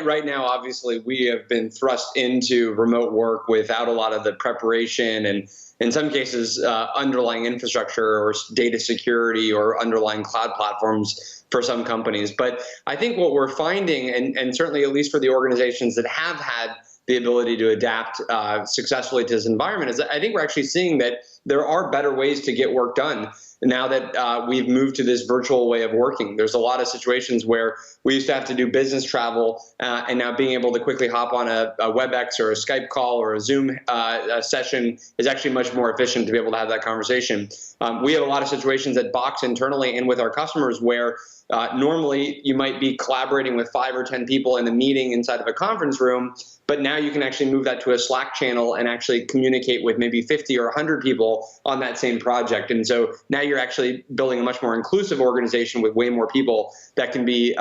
right now, obviously, we have been thrust into remote work without a lot of the preparation and, in some cases, underlying infrastructure or data security or underlying cloud platforms for some companies. But I think what we're finding, and certainly at least for the organizations that have had the ability to adapt successfully to this environment, is that I think we're actually seeing that there are better ways to get work done now that we've moved to this virtual way of working. There's a lot of situations where we used to have to do business travel, and now being able to quickly hop on a WebEx or a Skype call or a Zoom session is actually much more efficient to be able to have that conversation. We have a lot of situations at Box internally and with our customers where normally you might be collaborating with 5 or 10 people in a meeting inside of a conference room, but now you can actually move that to a Slack channel and actually communicate with maybe 50 or 100 people on that same project. And so now you're actually building a much more inclusive organization with way more people that can be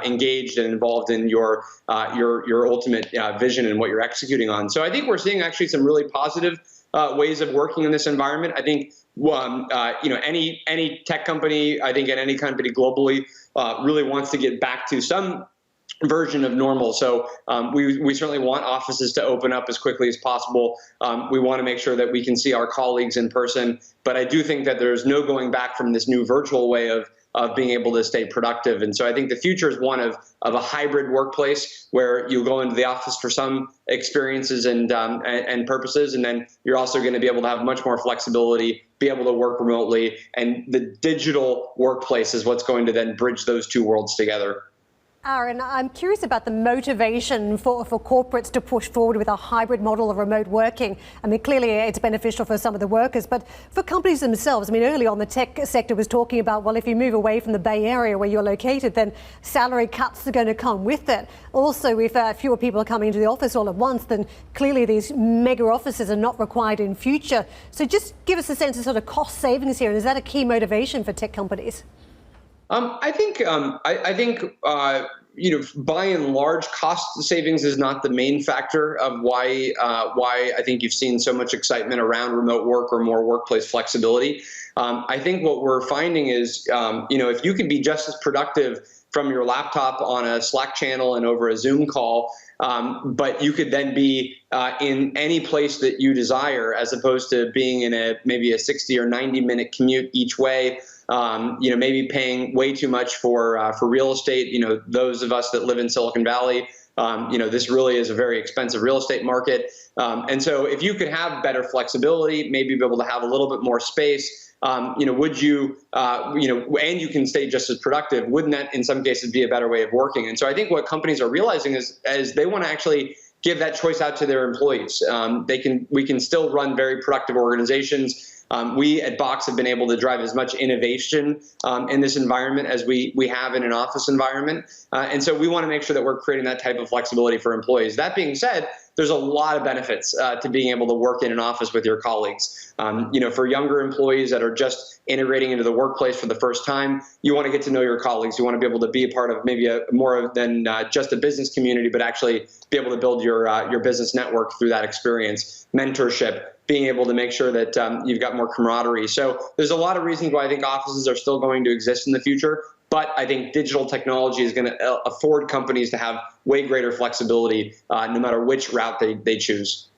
engaged and involved in your ultimate vision and what you're executing on. So I think we're seeing actually some really positive ways of working in this environment. I think any tech company, I think, and any company globally really wants to get back to some version of normal. So we certainly want offices to open up as quickly as possible. We want to make sure that we can see our colleagues in person. But I do think that there's no going back from this new virtual way of being able to stay productive. And so I think the future is one of a hybrid workplace where you go into the office for some experiences and purposes, and then you're also going to be able to have much more flexibility, be able to work remotely, and the digital workplace is what's going to then bridge those two worlds together. Aaron, I'm curious about the motivation for corporates to push forward with a hybrid model of remote working. I mean, clearly it's beneficial for some of the workers, but for companies themselves, I mean, early on the tech sector was talking about, well, if you move away from the Bay Area where you're located, then salary cuts are going to come with it. Also, if fewer people are coming into the office all at once, then clearly these mega offices are not required in future. So just give us a sense of sort of cost savings here. And is that a key motivation for tech companies? I think by and large, cost savings is not the main factor of why I think you've seen so much excitement around remote work or more workplace flexibility. I think what we're finding is, if you can be just as productive from your laptop on a Slack channel and over a Zoom call, but you could then be in any place that you desire, as opposed to being in maybe a 60 or 90-minute commute each way. Maybe paying way too much for real estate. Those of us that live in Silicon Valley, this really is a very expensive real estate market. And so if you could have better flexibility, maybe be able to have a little bit more space, would you, and you can stay just as productive, wouldn't that in some cases be a better way of working? And so I think what companies are realizing is they want to actually give that choice out to their employees. We can still run very productive organizations. We at Box have been able to drive as much innovation in this environment as we have in an office environment. And so we want to make sure that we're creating that type of flexibility for employees. That being said, there's a lot of benefits to being able to work in an office with your colleagues. For younger employees that are just integrating into the workplace for the first time, you want to get to know your colleagues. You want to be able to be a part of maybe more than just a business community, but actually be able to build your business network through that experience, mentorship, being able to make sure that you've got more camaraderie. So there's a lot of reasons why I think offices are still going to exist in the future. But I think digital technology is going to afford companies to have way greater flexibility no matter which route they choose.